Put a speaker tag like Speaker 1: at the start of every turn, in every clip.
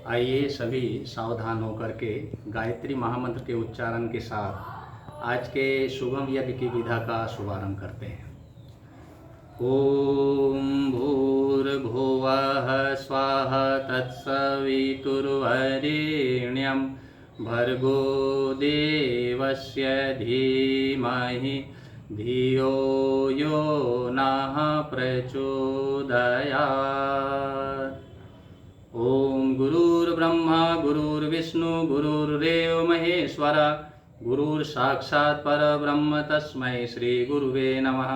Speaker 1: आइए सभी सावधान होकर के गायत्री महामंत्र के उच्चारण के साथ आज के सुगम यज्ञ की विधा का शुभारंभ करते हैं। ओम भूर्भुवः स्वाहा तत्सवितुर्वरेण्यं भर्गो देवस्य धीमहि धियो यो नः प्रचोदयात्। ओम गुरुर्ब्रह्मा गुरुर्विष्णु गुरुर्देव महेश्वर गुरुर्साक्षात् परब्रह्म तस्मै श्री गुरुवे नमः।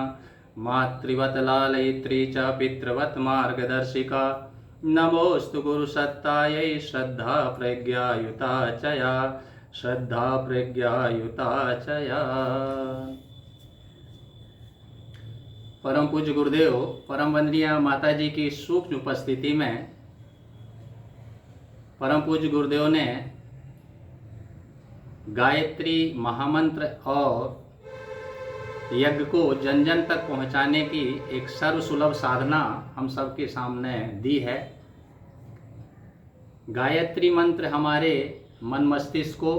Speaker 1: मातृवत् लालयित्री च पितृवत् मार्गदर्शिका नमोस्तु गुरुसत्तायै श्रद्धा प्रज्ञायुता च या श्रद्धा प्रज्ञायुता च या। परम पूज्य गुरुदेव परम वंदनीय माता जी की सूक्ष्म उपस्थिति में परम पूज्य गुरुदेव ने गायत्री महामंत्र और यज्ञ को जन जन तक पहुंचाने की एक सर्वसुलभ साधना हम सबके सामने दी है। गायत्री मंत्र हमारे मन मस्तिष्क को,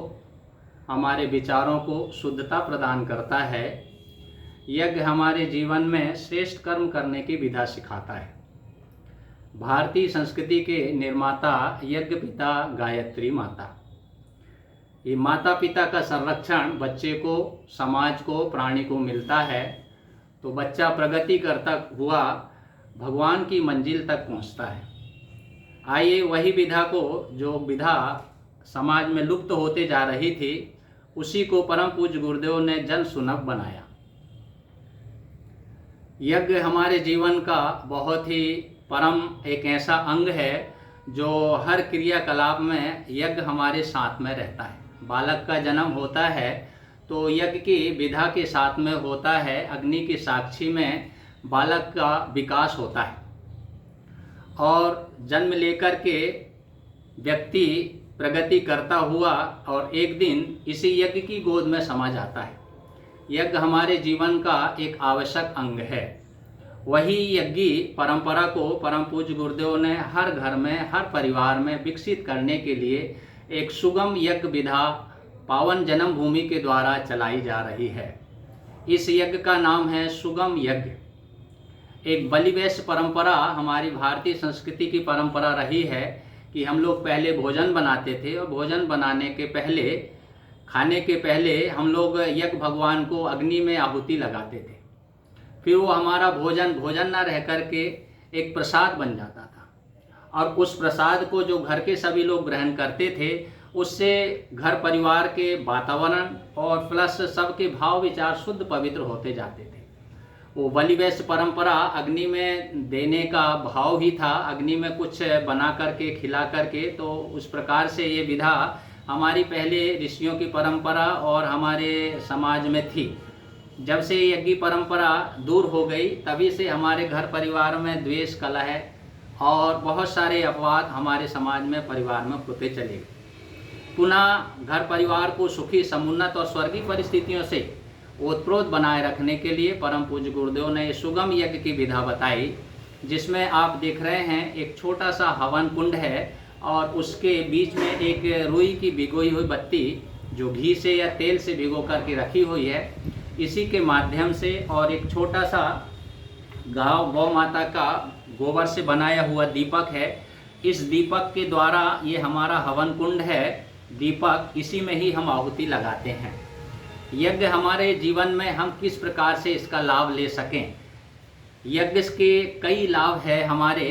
Speaker 1: हमारे विचारों को शुद्धता प्रदान करता है। यज्ञ हमारे जीवन में श्रेष्ठ कर्म करने की विधा सिखाता है। भारतीय संस्कृति के निर्माता यज्ञ पिता गायत्री माता। ये माता पिता का संरक्षण बच्चे को, समाज को, प्राणी को मिलता है तो बच्चा प्रगति करता हुआ भगवान की मंजिल तक पहुंचता है। आइए वही विधा को, जो विधा समाज में लुप्त होते जा रही थी, उसी को परम पूज्य गुरुदेव ने जन सुलभ बनाया। यज्ञ हमारे जीवन का बहुत ही परम एक ऐसा अंग है जो हर क्रियाकलाप में यज्ञ हमारे साथ में रहता है। बालक का जन्म होता है तो यज्ञ की विधा के साथ में होता है। अग्नि की साक्षी में बालक का विकास होता है और जन्म लेकर के व्यक्ति प्रगति करता हुआ और एक दिन इसी यज्ञ की गोद में समा जाता है। यज्ञ हमारे जीवन का एक आवश्यक अंग है। वही यज्ञ परंपरा को परम पूज्य गुरुदेव ने हर घर में, हर परिवार में विकसित करने के लिए एक सुगम यज्ञ विधा पावन जन्म भूमि के द्वारा चलाई जा रही है। इस यज्ञ का नाम है सुगम यज्ञ। एक बलिवेश परंपरा हमारी भारतीय संस्कृति की परंपरा रही है कि हम लोग पहले भोजन बनाते थे और भोजन बनाने के पहले, खाने के पहले हम लोग यज्ञ भगवान को अग्नि में आहुति लगाते थे। फिर वो हमारा भोजन न रह करके एक प्रसाद बन जाता था और उस प्रसाद को जो घर के सभी लोग ग्रहण करते थे, उससे घर परिवार के वातावरण और प्लस सबके भाव विचार शुद्ध पवित्र होते जाते थे। वो बलिवेश परंपरा अग्नि में देने का भाव ही था, अग्नि में कुछ बना करके खिला करके। तो उस प्रकार से ये विधा हमारी पहले ऋषियों की परंपरा और हमारे समाज में थी। जब से यज्ञ परंपरा दूर हो गई, तभी से हमारे घर परिवार में द्वेष, कलह और बहुत सारे अपवाद हमारे समाज में, परिवार में होते चले गए। पुनः घर परिवार को सुखी, समुन्नत और स्वर्गीय परिस्थितियों से ओतप्रोत बनाए रखने के लिए परम पूज्य गुरुदेव ने ये सुगम यज्ञ की विधा बताई, जिसमें आप देख रहे हैं एक छोटा सा हवन कुंड है और उसके बीच में एक रुई की भिगोई हुई बत्ती जो घी से या तेल से भिगो करके रखी हुई है। इसी के माध्यम से और एक छोटा सा गौ माता का गोबर से बनाया हुआ दीपक है। इस दीपक के द्वारा ये हमारा हवन कुंड है। दीपक, इसी में ही हम आहुति लगाते हैं। यज्ञ हमारे जीवन में हम किस प्रकार से इसका लाभ ले सकें। यज्ञ के कई लाभ है हमारे।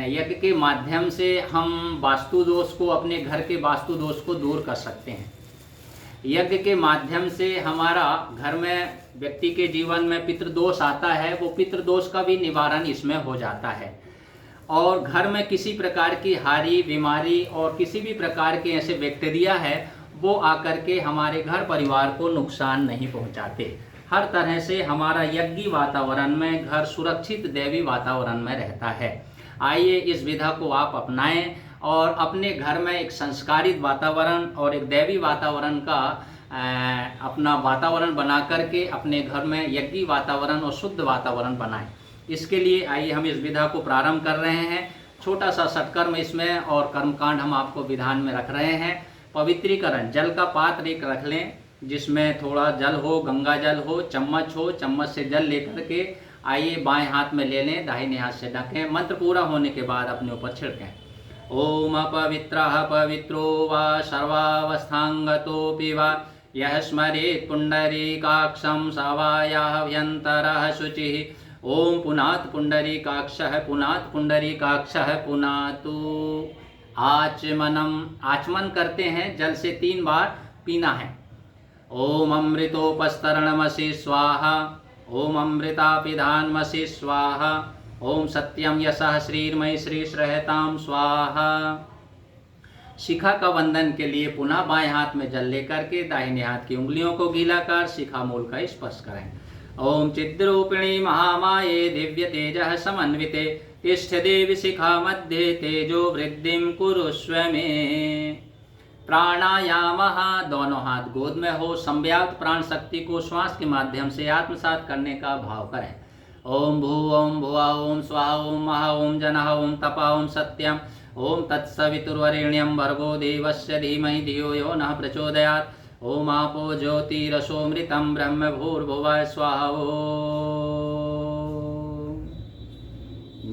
Speaker 1: यज्ञ के माध्यम से हम वास्तु दोष को, अपने घर के वास्तु दोष को दूर कर सकते हैं। यज्ञ के माध्यम से हमारा घर में, व्यक्ति के जीवन में पितृदोष आता है, वो पितृदोष का भी निवारण इसमें हो जाता है। और घर में किसी प्रकार की हारी, बीमारी और किसी भी प्रकार के ऐसे बैक्टीरिया है, वो आकर के हमारे घर परिवार को नुकसान नहीं पहुंचाते। हर तरह से हमारा यज्ञी वातावरण में घर सुरक्षित दैवी वातावरण में रहता है। आइए इस विधा को आप अपनाएं और अपने घर में एक संस्कारित वातावरण और एक दैवी वातावरण का अपना वातावरण बना करके अपने घर में यज्ञी वातावरण और शुद्ध वातावरण बनाएं। इसके लिए आइए हम इस विधा को प्रारंभ कर रहे हैं। छोटा सा सत्कर्म इसमें और कर्मकांड हम आपको विधान में रख रहे हैं। पवित्रीकरण, जल का पात्र एक रख लें जिसमें थोड़ा जल हो, गंगा जल हो, चम्मच हो, चम्मच से जल लेकर के आइए बाएं हाथ में ले लें, दाहिने हाथ से ढकें। मंत्र पूरा होने के बाद अपने ऊपर छिड़कें। ओम अपवित्रः पवित्रो वा सर्वावस्थांगतोऽपि वा यः स्मरेत् पुण्डरीकाक्षं स वा याह्यन्तरः शुचिः। ओम पुनात् पुण्डरीकाक्षः पुनात् पुण्डरीकाक्षः पुनातु। आचमन करते हैं, जल से 3 बार पीना है। ओम अमृतोपस्तरणमसि स्वाहा, ओम अमृतापिधानमसि स्वाहा, ओम सत्यम यशः श्रीर्मयि श्रीश्रहतां स्वाहा। शिखा का वंदन के लिए पुनः बाएं हाथ में जल लेकर के दाहिने हाथ की उंगलियों को गीला कर शिखा मूल का स्पर्श करें। ओम चिद्रूपिणी महामाये दिव्य तेजः समन्विते तिष्ठ देवी शिखा मध्ये तेजो वृद्धिं कुरुष्व मे। प्राणायामः, दोनों हाथ गोद में हो, संव्याप्त प्राण शक्ति को श्वास के माध्यम से आत्मसात करने का भाव करें। ओम भू ओम भुवा ओम स्वाहा ओम महा ओम जनः ओम तपा ओम सत्यम ओम तत्सवितुर्वरेण्यं भर्गो देवस्य धीमहि धियो यो नः प्रचोदयात्। ओम आपो ज्योतिरसोमृतं ब्रह्म भूर्भुवः स्वाहा।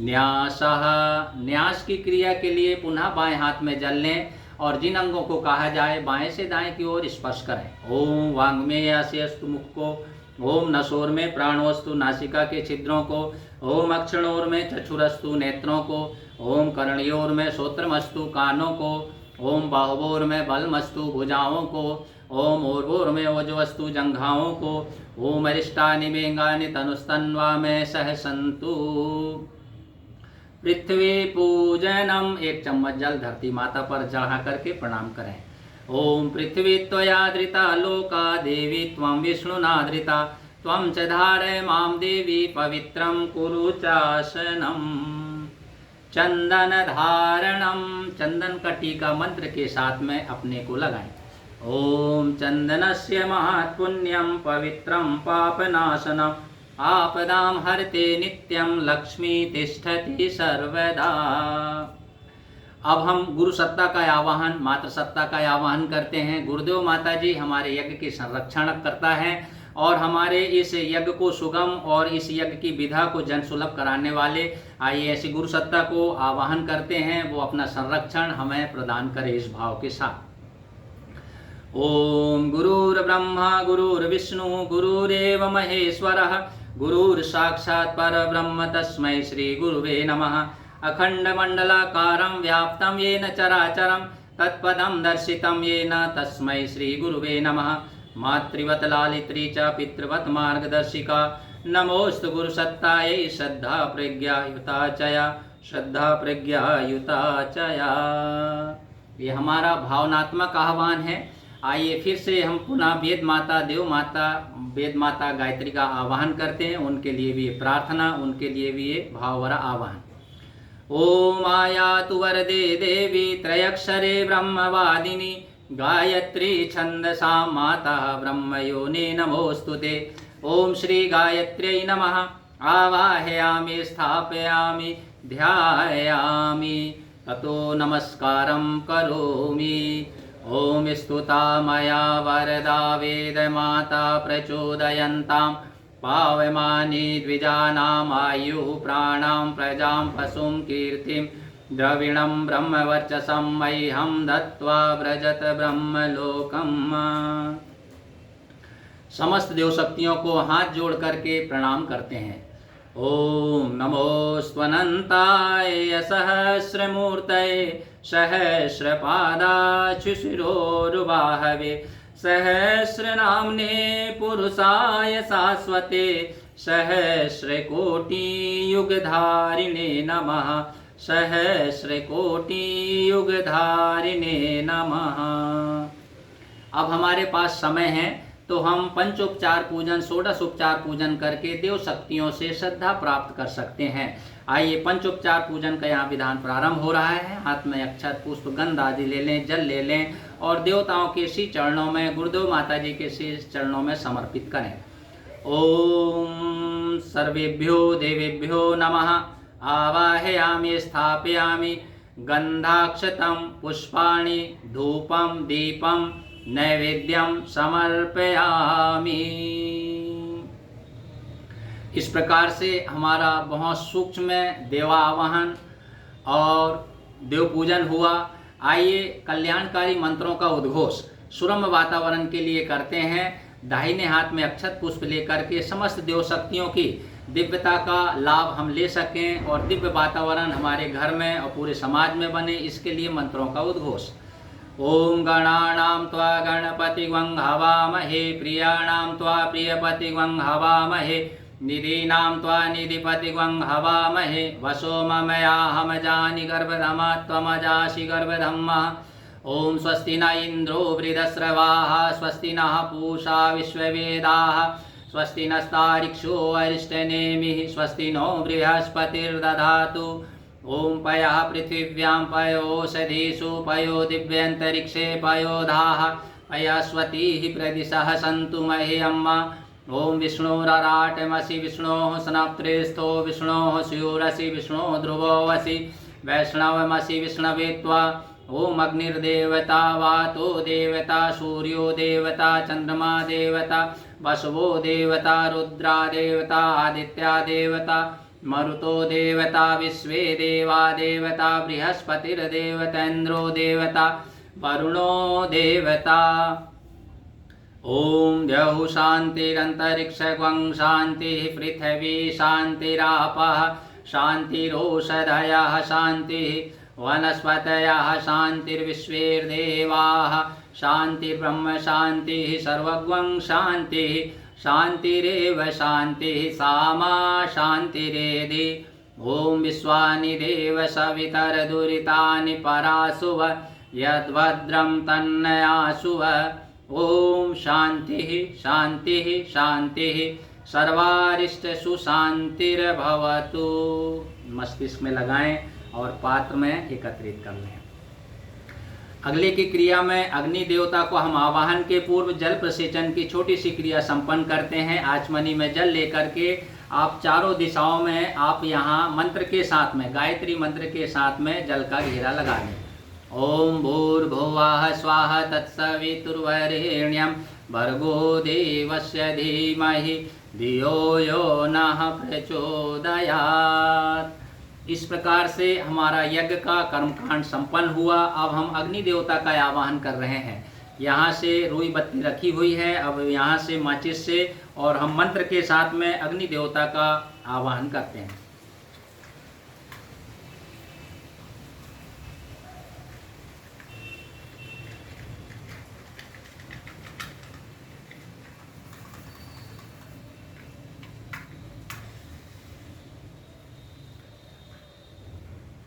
Speaker 1: न्यासः, न्यास की क्रिया के लिए पुनः बाएं हाथ में जल लें और जिन अंगों को कहा जाए बाएं से दाएं की ओर स्पर्श करें। ओम वांग्मेयास्तु मुख को, ओम नसोर में प्राणोस्तु नासिका के छिद्रों को, ओम अक्षणोर में चक्षुरस्तु नेत्रों को, ओम कर्णयोर में श्रोत्रमस्तु कानों को, ओम बाहुवोर में बलमस्तु भुजाओं को, ओम ऊर्वोर में ओजवस्तु जंघाओं को, ओम अरिष्टानि मेंगानि तनुस्तन्वा में सहसंतु। पृथ्वी पूजनम, 1 चम्मच जल धरती माता पर चढ़ा करके प्रणाम करें। ओम पृथ्वी त्वया धृता लोका देवी त्वं विष्णुना धृता त्वं च धारय मां देवी पवित्रं कुरु चासनम। चंदन धारणम, चंदन का टीका मंत्र के साथ में अपने को लगाएं। ओम चंदनस्य महत्पुण्यं पवित्रं पापनाशनम् आपदां हरते नित्यं लक्ष्मी तिष्ठति सर्वदा। अब हम गुरु सत्ता का आवाहन, मातृ सत्ता का आवाहन करते हैं। गुरुदेव माता जी हमारे यज्ञ की संरक्षण करता है और हमारे इस यज्ञ को सुगम और इस यज्ञ की विधा को जन सुलभ कराने वाले, आइए ऐसी गुरु सत्ता को आवाहन करते हैं, वो अपना संरक्षण हमें प्रदान करे इस भाव के साथ। ओम गुरुर्ब्रह्मा गुरुर्विष्णु गुरुरेव महेश्वरः गुरुर्साक्षात् परब्रह्म तस्मै श्री गुरुवे नमः। अखंडमंडलाकारं व्याप्तं येन चराचरं तत्पदं दर्शितं येन तस्मै श्री गुरुवे नमः। मातृवत् लालित्री च पितृवत् मार्गदर्शिका नमोस्तु गुरुसत्तायै श्रद्धा प्रज्ञायुता चया श्रद्धा प्रज्ञायुता चया। ये हमारा भावनात्मक आह्वान है। आइए फिर से हम पुनः वेद माता, देव माता, वेद माता गायत्री का आवाहन करते हैं। उनके लिए भी ये प्रार्थना, उनके लिए भी ये भाव भरा आवाहन। ओम आयातु वरदे देवी त्रयक्षरे ब्रह्मवादिनी गायत्री छंदसा माता ब्रह्मयोनि नमोस्तुते। ओम श्री गायत्र्यै नमः। आवाहयामि स्थापयामि ध्यायामि ततो नमस्कारं करोमि। ओम स्तुता मया वरदा वेदमाता प्रचोदयन्तां पावमानि द्विजानाम् आयुः प्राणां प्रजां पशुं कीर्तिं द्रविणं ब्रह्मवर्चसं मह्यं दत्त्वा व्रजत ब्रह्मलोकम्। समस्त देव शक्तियों को हाथ जोड़ करके प्रणाम करते हैं। ओम नमोस्त्वनन्ताय सहस्रमूर्तये सहस्रपादाच्युशिरोरुबाहवे सहस्रनाम्ने पुरुषाय शाश्वते सहस्रकोटियुगधारिणे नमः सहस्रकोटियुगधारिणे नमः। अब हमारे पास समय है तो हम पंचोपचार पूजन, षोडश उपचार पूजन करके देव शक्तियों से श्रद्धा प्राप्त कर सकते हैं। आइए पंचोपचार पूजन का यहाँ विधान प्रारंभ हो रहा है। हाथ में अक्षत पुष्प गंध आदि ले लें, जल ले लें और देवताओं के श्री चरणों में, गुरुदेव माता जी के श्री चरणों में समर्पित करें। ओम सर्वेभ्यो देवेभ्यो नमः। आवाहयामि स्थापयामि गन्धाक्षतं पुष्पाणि धूपं दीपं नैवेद्यं समर्पयामि। इस प्रकार से हमारा बहुत सूक्ष्म देवावाहन और देव पूजन हुआ। आइए कल्याणकारी मंत्रों का उद्घोष सुरम्य वातावरण के लिए करते हैं। दाहिने हाथ में अक्षत पुष्प लेकर के समस्त देव शक्तियों की दिव्यता का लाभ हम ले सकें और दिव्य वातावरण हमारे घर में और पूरे समाज में बने, इसके लिए मंत्रों का उद्घोष। ओम गणानां त्वा गणपतिग्वं हवामहे प्रियाणां त्वा प्रियपतिग्वं हवामहे निधीनां त्वा निधिपतिग्वं हवामहे वसो ममयाहम जानि गर्भधमा त्वमजासि गर्भधम्मः। ओम स्वस्ति न इंद्रो वृद्धश्रवाः स्वस्ति नः पूषा विश्ववेदाः स्वस्ति नस्तारिक्षो अरिष्टनेमिः स्वस्ति नो बृहस्पतिर्दधातु। ओम पयः पृथिव्यां पयोषधीषु पयो दिव्यन्तरिक्षे पयोधाः पयस्वतीः प्रदिशः सन्तु मह्यम्मा। ओम विष्णुराराटमसि विष्णोः स्नप्त्रेस्थो विष्णोः स्यूरसि विष्णोः ध्रुवोऽसि वैष्णवमसि विष्णवे त्वा। ओम अग्निर्देवता वातो देवता सूर्यो देवता चंद्रमा देवता वसवो देवता रुद्रा देवता आदित्या देवता मरुतो देवता विश्वे देवा देवता बृहस्पतिर्देवतेन्द्रो देवता वरुणो देवता। ओम द्यौः शान्तिरन्तरिक्षं शान्तिः पृथिवी शान्तिरापः शान्तिरोषधयः शान्तिः वनस्पतयः शान्तिर्विश्वेर्देवाः शान्तिर्ब्रह्म शान्तिः सर्वगं शान्तिः शान्तिरेव शान्तिः सामा शान्तिरेधि। ओम विश्वानि देव सवितरदुरितानि परासुव यद्भद्रं तन्नयासुव। ओम शान्तिः शान्तिः शान्तिः सर्वारिष्टसु शान्तिर्भवतु। मस्तिष्क में लगाएं और पात्र में एकत्रित कर लें। अगले की क्रिया में अग्नि देवता को हम आवाहन के पूर्व जल प्रसेचन की छोटी सी क्रिया संपन्न करते हैं। आचमनी में जल लेकर के आप चारों दिशाओं में आप यहाँ मंत्र के साथ में गायत्री मंत्र के साथ में जल का घेरा लगा दें। ओम भूर्भुवः स्वाहा तत्सवितुर्वरेण्यं भर्गो देवस्य धीमहि धियो यो नः प्रचोदयात्। इस प्रकार से हमारा यज्ञ का कर्मकांड संपन्न हुआ। अब हम अग्नि देवता का आवाहन कर रहे हैं। यहाँ से रुई बत्ती रखी हुई है, अब यहाँ से माचिस से और हम मंत्र के साथ में अग्नि देवता का आवाहन करते हैं।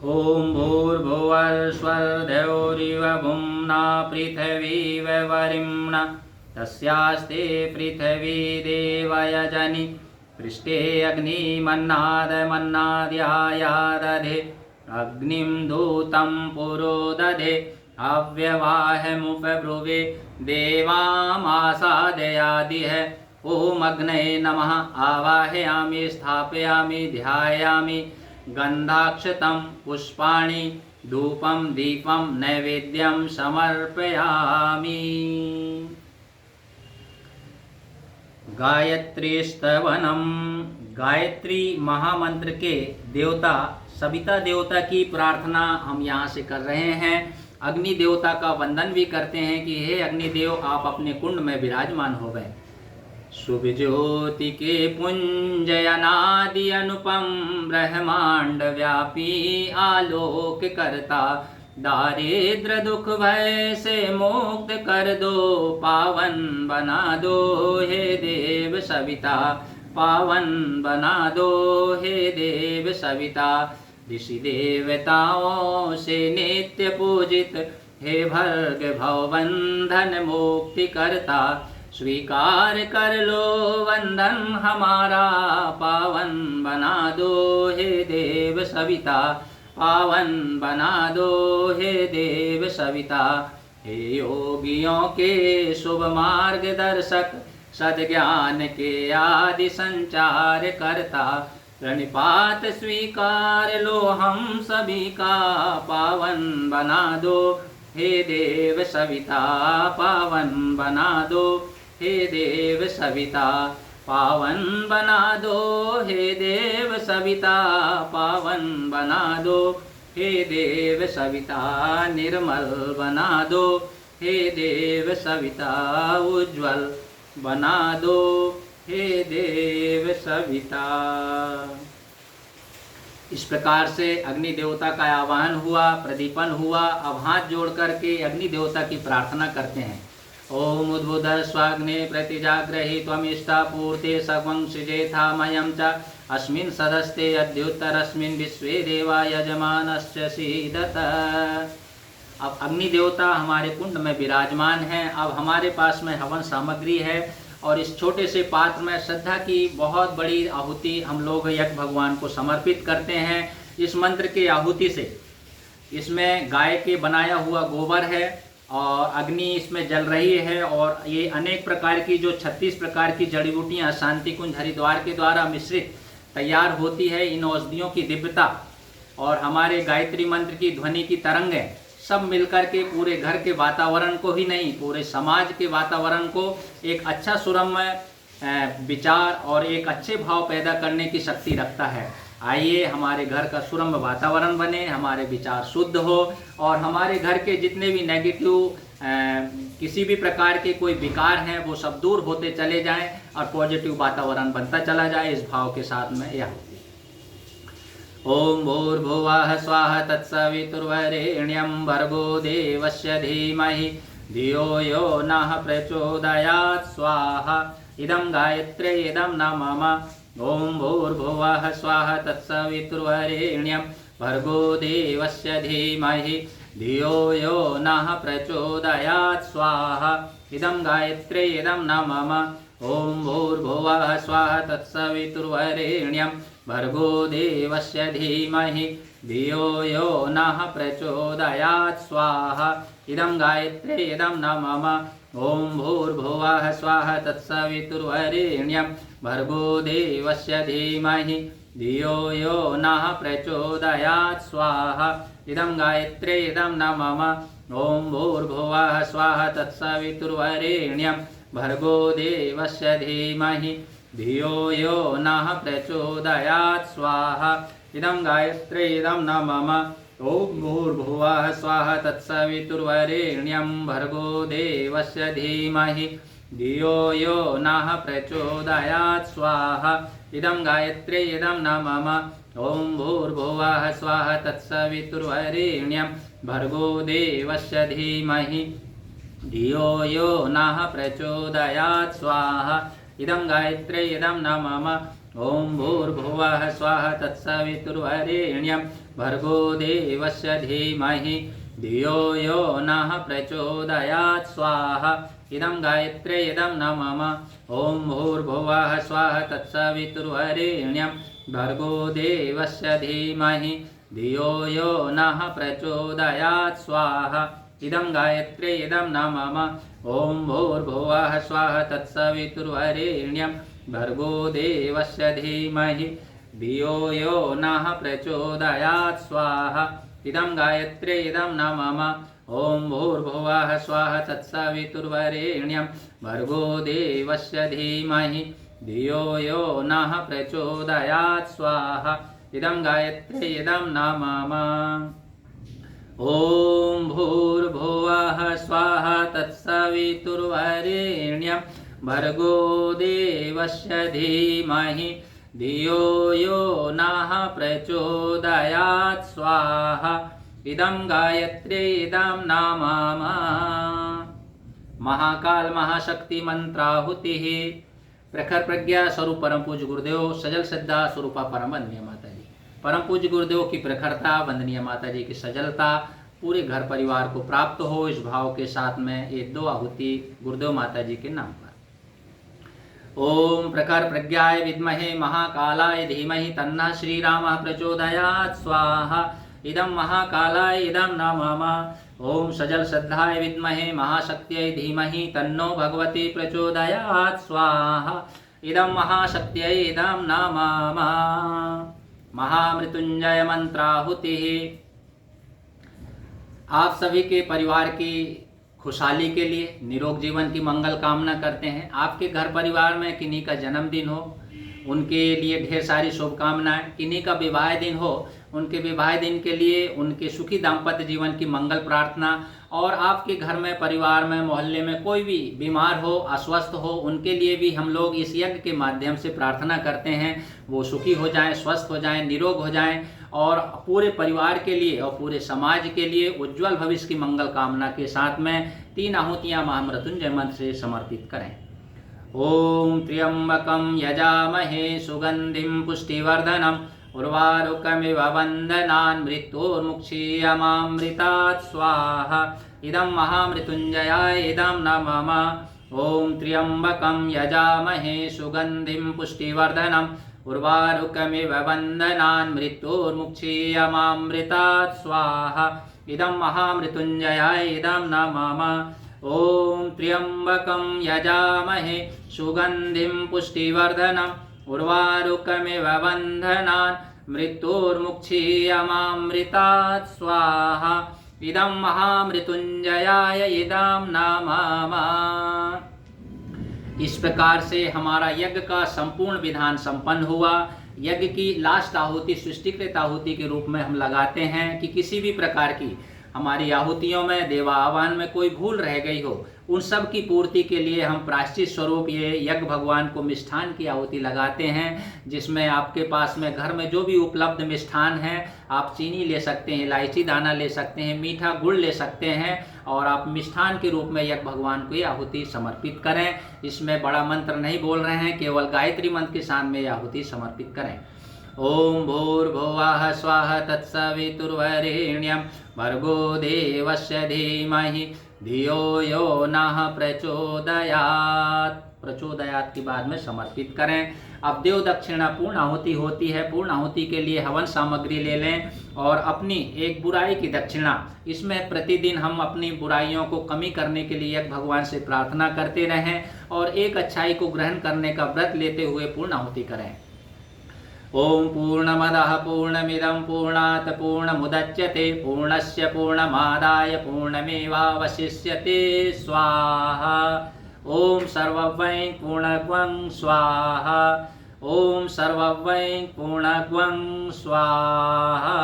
Speaker 1: ओम भूर्भुवस्वर्धयोरिव भुम्ना पृथिवीव वरिम्णा तस्यास्ते पृथिवी देवयजनि पृष्ठे अग्निमन्नादमन्नाद्यायादधे अग्निं दूतं पुरो दधे अव्यवाहमुपब्रुवे देवामासादयादिह। ओम अग्नये नमः आवाहयामि स्थापयामि ध्यायामि गंधाक्षतं पुष्पाणि धूपं दीपं नैवेद्यं समर्पयामि। गायत्री स्तवनम। गायत्री महामंत्र के देवता सविता देवता की प्रार्थना हम यहाँ से कर रहे हैं। अग्नि देवता का वंदन भी करते हैं कि हे अग्निदेव आप अपने कुंड में विराजमान हो गए। शुभ ज्योति के पुंज अनादि अनुपम ब्रह्मांड व्यापी आलोक करता दारिद्र दुख भय से मुक्त कर दो पावन बना दो हे देव सविता पावन बना दो हे देव सविता। ऋषि देवताओं से नित्य पूजित हे भर्ग भवबंधन मुक्ति करता स्वीकार कर लो वंदन हमारा पावन बना दो हे देव सविता पावन बना दो हे देव सविता। हे योगियों के शुभ मार्गदर्शक सद्ज्ञान के आदि संचार करता प्रणिपात स्वीकार लो हम सभी का, पावन बना दो हे देव सविता, पावन बना दो हे देव सविता, पावन बना दो हे देव सविता, पावन बना दो हे देव सविता, निर्मल बना दो हे देव सविता, उज्ज्वल बना दो हे देव सविता। इस प्रकार से अग्नि देवता का आवाहन हुआ, प्रदीपन हुआ। अब हाथ जोड़ करके अग्नि देवता की प्रार्थना करते हैं। ओम उद्बुध स्वाग्ने प्रतिजाग्रही त्वमिष्टा पूर्ते सर्वं सृजेथामयं च अस्मिन् सदस्ते अद्युत्तरस्मिन् विश्वे देवा यजमानश्च सीदत। अब अग्नि देवता हमारे कुंड में विराजमान हैं। अब हमारे पास में हवन सामग्री है और इस छोटे से पात्र में श्रद्धा की बहुत बड़ी आहुति हम लोग यज्ञ भगवान को समर्पित करते हैं। इस मंत्र के आहुति से इसमें गाय के बनाया हुआ गोबर है और अग्नि इसमें जल रही है और ये अनेक प्रकार की जो 36 प्रकार की जड़ी बूटियाँ शांति कुंज हरिद्वार के द्वारा मिश्रित तैयार होती है। इन औषधियों की दिव्यता और हमारे गायत्री मंत्र की ध्वनि की तरंगें सब मिलकर के पूरे घर के वातावरण को ही नहीं, पूरे समाज के वातावरण को एक अच्छा सुरम्य विचार और एक अच्छे भाव पैदा करने की शक्ति रखता है। आइए हमारे घर का सुरम्य वातावरण बने, हमारे विचार शुद्ध हो और हमारे घर के जितने भी नेगेटिव किसी भी प्रकार के कोई विकार हैं वो सब दूर होते चले जाएं और पॉजिटिव वातावरण बनता चला जाए। इस भाव के साथ में यह ओम भूर्भुवः स्वाहा तत्सवितुर्वरेण्यं भर्गो देवस्य धीमहि धियो यो नः प्रचोदयात् स्वाहा इदं गायत्र्यै इदं न मम। ओम भूर्भुवः स्वाहा तत्सवितुर्वरेण्यं भर्गो देवस्य धीमहि धियो यो नः प्रचोदयात् स्वाहा इदं गायत्र्यै इदं न मम। ओम भूर्भुवः स्वाहा तत्सवितुर्वरेण्यं भर्गो देवस्य धीमहि धियो यो नः प्रचोदयात् स्वाहा इदं गायत्र्यै इदं न मम। ओम भूर्भुवः स्वाहा तत्सवितुर्वरेण्यं भर्गो देवस्य धीमहि धियो यो नः प्रचोदयात् स्वाहा इदं गायत्र्यै इदं न मम। ओम भूर्भुवः स्वाहा तत्सवितुर्वरेण्यं भर्गो देवस्य धीमहि धियो यो नः प्रचोदयात् स्वाहा इदं गायत्र्यै इदं न मम। ओम भूर्भुवः स्वाहा तत्सवितुर्वरेण्यं भर्गो देवस्य धीमहि धियो यो नः प्रचोदयात् स्वाहा इदं गायत्र्यै इदं न मम। ओम भूर्भुवः स्वाहा तत्सवितुर्वरेण्यं भर्गो देवस्य धीमहि धियो यो नः प्रचोदयात् स्वाहा इदं गायत्र्यै इदं न मम। ओम भूर्भुवः स्वाहा तत्सवितुर्वरेण्यं भर्गो देवस्य धीमहि धियो यो नः प्रचोदयात् स्वाहा इदं गायत्र्यै इदं न मम। ओम भूर्भुवः स्वाहा तत्सवितुर्वरेण्यं भर्गो देवस्य धीमहि धियो यो नः प्रचोदयात् स्वाहा इदं गायत्र्यै इदं न मम। ओम भूर्भुवः स्वाहा तत्सवितुर्वरेण्यं भर्गो देवस्य धीमहि धियो यो नः प्रचोदयात् स्वाहा इदं गायत्र्यै इदं न मम। ओम भूर्भुवः स्वाहा तत्सवितुर्वरेण्यं भर्गो देवस्य धीमहि धियो यो नः प्रचोदयात् स्वाहा इदं गायत्र्यै इदं न मम। ओम भूर्भुवः स्वाहा तत्सवितुर्वरेण्यं भर्गो देवस्य धीमहि धियो यो नः प्रचोदयात् स्वाहा इदं गायत्र्यै इदं न मम। महाकाल महाशक्ति मंत्राहुति। प्रखर प्रज्ञा स्वरूप परम पूज्य गुरुदेव, सजल श्रद्धा स्वरूपा परम वंदनीय माता जी। परम पूज्य गुरुदेव की प्रखरता, वंदनीय माता जी की सजलता पूरे घर परिवार को प्राप्त हो। इस भाव के साथ में ये 2 आहुति गुरुदेव माता जी के नाम पर। ओम प्रखर प्रज्ञाय विद्महे महाकालाय धीमहि तन्नः श्रीरामः प्रचोदयात् स्वाहा इदं महाकालाय इदं न मम। ओम सजल श्रद्धाय विद्महे महाशक्त्यै धीमहि तन्नो भगवती प्रचोदयात् स्वाहा इदं महाशक्त्यै इदं नमः। महामृत्युंजय मंत्राहुतिः। आप सभी के परिवार की खुशहाली के लिए, निरोग जीवन की मंगल कामना करते हैं। आपके घर परिवार में किन्हीं का जन्मदिन हो, उनके लिए ढेर सारी शुभकामनाएं। किन्हीं का विवाह दिन हो, उनके विवाह दिन के लिए उनके सुखी दाम्पत्य जीवन की मंगल प्रार्थना। और आपके घर में, परिवार में, मोहल्ले में कोई भी बीमार हो, अस्वस्थ हो, उनके लिए भी हम लोग इस यज्ञ के माध्यम से प्रार्थना करते हैं, वो सुखी हो जाएं, स्वस्थ हो जाएं, निरोग हो जाएं। और पूरे परिवार के लिए और पूरे समाज के लिए उज्जवल भविष्य की मंगल कामना के साथ में 3 आहुतियाँ महामृत्युंजय मंत्र से समर्पित करें। ओम त्र्यंबकं यजामहे सुगंधिं पुष्टिवर्धनम् उर्वारुकमिव वन्दनान् मृत्योर्मुक्षीयमामृतात् स्वाहा। इदं महामृत्युंजयाय इदं नमः। ओम त्र्यंबकं यजामहे सुगंधिं पुष्टिवर्धनम् उर्वारुकमिव वन्दनान् मृत्योर्मुक्षीयमामृतात् स्वाहा। इदं महामृत्युंजयाय इदं नमः। ओम त्र्यंबकं यजामहे सुगंधिं पुष्टिवर्धनम् उर्वारुकमिव वन्दनान् मृत्योर्मुक्षीयमामृतात् स्वाहा। इदं महामृत्युंजयाय इदं नमः। इस प्रकार से हमारा यज्ञ का संपूर्ण विधान संपन्न हुआ। यज्ञ की लास्ट आहुति सृष्टिकृत आहुति के रूप में हम लगाते हैं कि किसी भी प्रकार की हमारी आहुतियों में, देवा आह्वान में कोई भूल रह गई हो, उन सब की पूर्ति के लिए हम प्रायश्चित स्वरूप ये यज्ञ भगवान को मिष्ठान की आहुति लगाते हैं, जिसमें आपके पास में घर में जो भी उपलब्ध मिष्ठान है, आप चीनी ले सकते हैं, इलायची दाना ले सकते हैं, मीठा गुड़ ले सकते हैं, और आप मिष्ठान के रूप में यज्ञ भगवान को ये आहुति समर्पित करें। इसमें बड़ा मंत्र नहीं बोल रहे हैं, केवल गायत्री मंत्र के साथ में ये आहुति समर्पित करें। ओम भूर्भुवः स्वः तत्सवितुर्वरेण्यं भर्गो देवस्य धीमहि धियो यो नः प्रचोदयात्। प्रचोदयात् के बाद में समर्पित करें। अब देव दक्षिणा पूर्ण आहुति होती है। पूर्ण आहुति के लिए हवन सामग्री ले लें और अपनी एक बुराई की दक्षिणा, इसमें प्रतिदिन हम अपनी बुराइयों को कमी करने के लिए भगवान से प्रार्थना करते रहें और एक अच्छाई को ग्रहण करने का व्रत लेते हुए पूर्ण आहुति करें। ओम पूर्णमदः पूर्णमिदं पूर्णात् पूर्णमुदच्यते पूर्णस्य पूर्णमादाय पूर्णमेवावशिष्यते स्वाहा। ओम सर्ववै पूर्णत्वं स्वाहा। ओम सर्ववै पूर्णत्वं स्वाहा।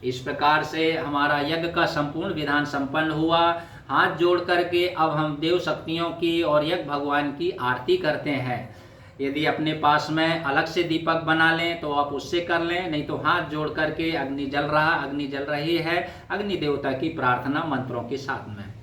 Speaker 1: इस प्रकार से हमारा यज्ञ का संपूर्ण विधान संपन्न हुआ। हाथ जोड़ करके अब हम देव शक्तियों की और यज्ञ भगवान की आरती करते हैं। यदि अपने पास में अलग से दीपक बना लें तो आप उससे कर लें, नहीं तो हाथ जोड़ करके अग्नि जल रही है, अग्नि देवता की प्रार्थना मंत्रों के साथ में।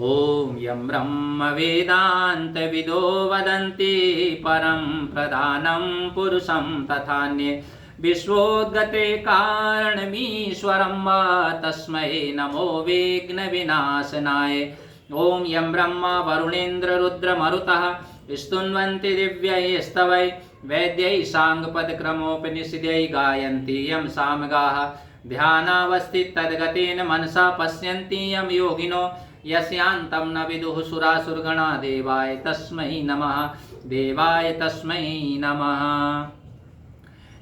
Speaker 1: ओम यं ब्रह्म वेदांत विदो वदन्ति परम प्रधानं पुरुषं तथान्ये विश्वोद्गते कारणमीश्वरं वा तस्मै नमो विघ्न विनाशनाय। ओम यं ब्रह्मा वरुणेन्द्र रुद्र मरुतः स्तुन्वन्ति दिव्यैस्तवै वैद्यै साङ्गपदक्रमोपनिषदै गायन्ति यं सामगाः ध्यानावस्थित तद्गतेन मनसा पश्यन्ति यं योगिनो यस्यान्तं न विदुः सुरासुरगणा। देवाय तस्मै नमः, देवाय तस्मै नमः।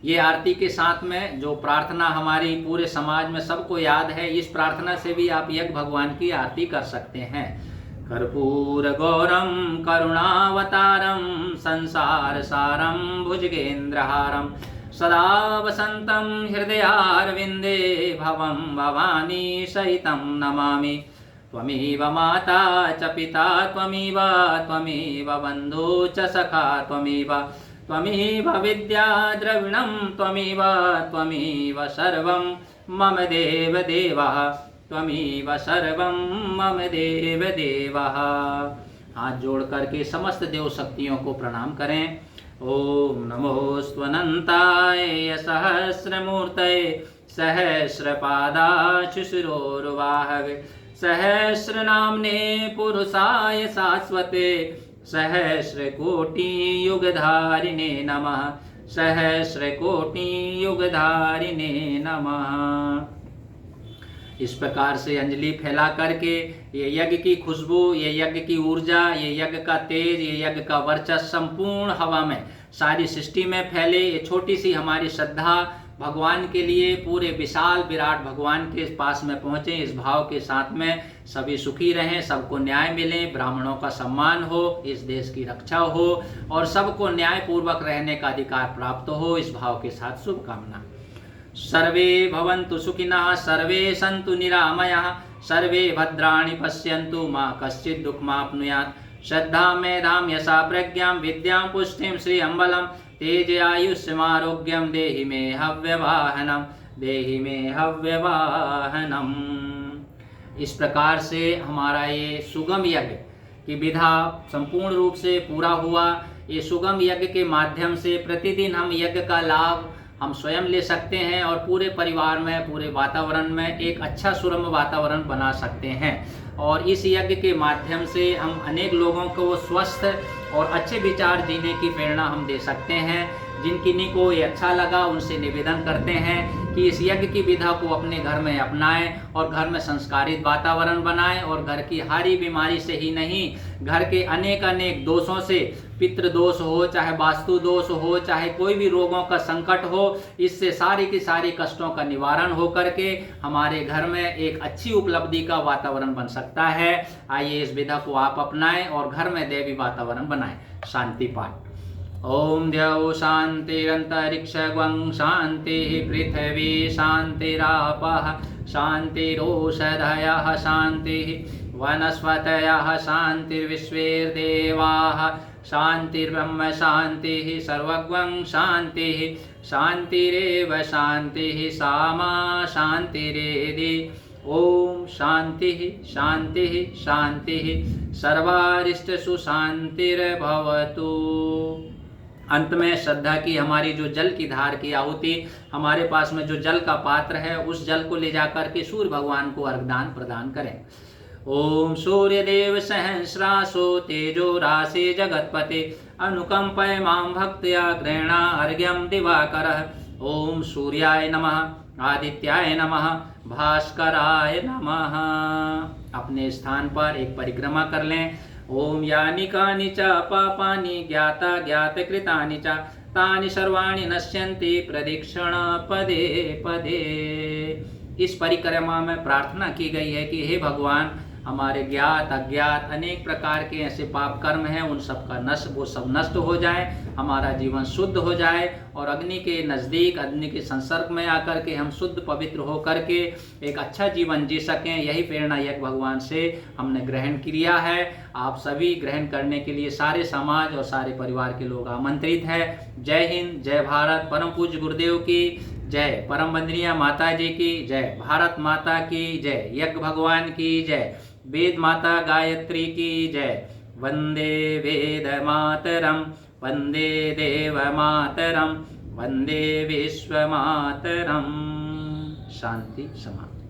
Speaker 1: ये आरती के साथ में जो प्रार्थना हमारी पूरे समाज में सबको याद है, इस प्रार्थना से भी आप यज्ञ भगवान की आरती कर सकते हैं। कर्पूर गौरम करुणावतारम संसार सारम भुजगेन्द्रहारम सदा वसंतम हृदयारविंदे भवं भवानी सहितं नमामि। त्वमेव माता च पिता त्वमेव बन्धु च सखा त्वमेव विद्या द्रविणं त्वमेव सर्वं मम देव देवः त्वमेव सर्वं मम देव देवः। हाथ जोड़ करके समस्त देव शक्तियों को प्रणाम करें। ओम नमोऽस्त्वनन्ताय सहस्रमूर्तये सहस्रपादाशुशिरोर्वाहवे सहस्रनाम्ने पुरुषाय शाश्वते सहस्रकोटियुगधारिणे नमः। सहस्रकोटियुगधारिणे नमः। इस प्रकार से अंजलि फैला करके ये यज्ञ की खुशबू, ये यज्ञ की ऊर्जा, ये यज्ञ का तेज, ये यज्ञ का वर्चस्व संपूर्ण हवा में, सारी सृष्टि में फैले। ये छोटी सी हमारी श्रद्धा भगवान के लिए पूरे विशाल विराट भगवान के पास में पहुँचे, इस भाव के साथ में सभी सुखी रहें, सबको न्याय मिले, ब्राह्मणों का सम्मान हो, इस देश की रक्षा हो और सबको न्याय पूर्वक रहने का अधिकार प्राप्त हो, इस भाव के साथ शुभकामना। सर्वे भवन्तु सुखिनः, सर्वे सन्तु निरामयाः, सर्वे भद्राणि पश्यन्तु, मा कश्चित् दुःखमाप्नुयात्। श्रद्धा मेधां यशा प्रज्ञां विद्यां पुष्टिं श्रियं बलं, तेज आयुष्यमारोग्यं देहि मे हव्यवाहनम, देहि मे हव्यवाहनम। इस प्रकार से हमारा ये सुगम यज्ञ की विधा संपूर्ण रूप से पूरा हुआ। ये सुगम यज्ञ के माध्यम से प्रतिदिन हम यज्ञ का लाभ हम स्वयं ले सकते हैं और पूरे परिवार में, पूरे वातावरण में एक अच्छा सुरम्य वातावरण बना सकते हैं। और इस यज्ञ के माध्यम से हम अनेक लोगों को स्वस्थ और अच्छे विचार जीने की प्रेरणा हम दे सकते हैं। जिन किन्हीं को ये अच्छा लगा उनसे निवेदन करते हैं कि इस यज्ञ की विधा को अपने घर में अपनाएं और घर में संस्कारित वातावरण बनाएं और घर की हारी बीमारी से ही नहीं, घर के अनेक अनेक दोषों से, पितृ दोष हो, चाहे वास्तु दोष हो, चाहे कोई भी रोगों का संकट हो, इससे सारी की सारी कष्टों का निवारण हो करके हमारे घर में एक अच्छी उपलब्धि का वातावरण बन सकता है। आइए इस विधा को आप अपनाएं और घर में दैवी वातावरण बनाएं। शांति पाठ। ओम द्यौ शांतिरंतरिक्षं शांति पृथ्वी शांतिरापः शांतिरोषधयः शांतिः वनस्पतयः शांतिर्विश्वेर्देवाः शांतिर्ब्रह्म शांतिः सर्वगं शांतिः शांतिरेव शांतिः सामा शांतिरेधि। ओम शांतिः शांतिः शांतिः सर्वारिष्टसु शांतिर्भवतु। अंत में श्रद्धा की हमारी जो जल की धार की आहुति, हमारे पास में जो जल का पात्र है उस जल को ले जाकर के सूर्य भगवान को अर्घदान प्रदान करें। ओम सूर्यदेव सहस्रासो तेजो राशि जगतपते अनुकंपय मां भक्त्या गृह्णा अर्घ्यं दिवाकरः। ओम सूर्याय नमः, आदित्याय नमः, भास्कराय नमः। अपने स्थान पर एक परिक्रमा कर लें। ओम यानि कानि च पापानि ज्ञाता ज्ञात कृतानि च तानि सर्वाणि नश्यन्ति प्रदक्षिण पदे पदे। इस परिक्रमा में प्रार्थना की गई है कि हे भगवान, हमारे ज्ञात अज्ञात अनेक प्रकार के ऐसे पाप कर्म हैं, उन सब का वो सब नष्ट हो जाए, हमारा जीवन शुद्ध हो जाए और अग्नि के नज़दीक, अग्नि के संसर्ग में आकर के हम शुद्ध पवित्र हो करके एक अच्छा जीवन जी सकें। यही प्रेरणा यज्ञ भगवान से हमने ग्रहण किया है। आप सभी ग्रहण करने के लिए सारे समाज और सारे परिवार के लोग आमंत्रित हैं। जय हिंद, जय भारत। परम पूज्य गुरुदेव की जय, परम वंदनीय माता जी की जय, भारत माता की जय, यज्ञ भगवान की जय, वेद माता गायत्री की जय। वंदे वेद मातरम, वंदे देव मातरम, वंदे विश्व मातरम। शांति समाप्त।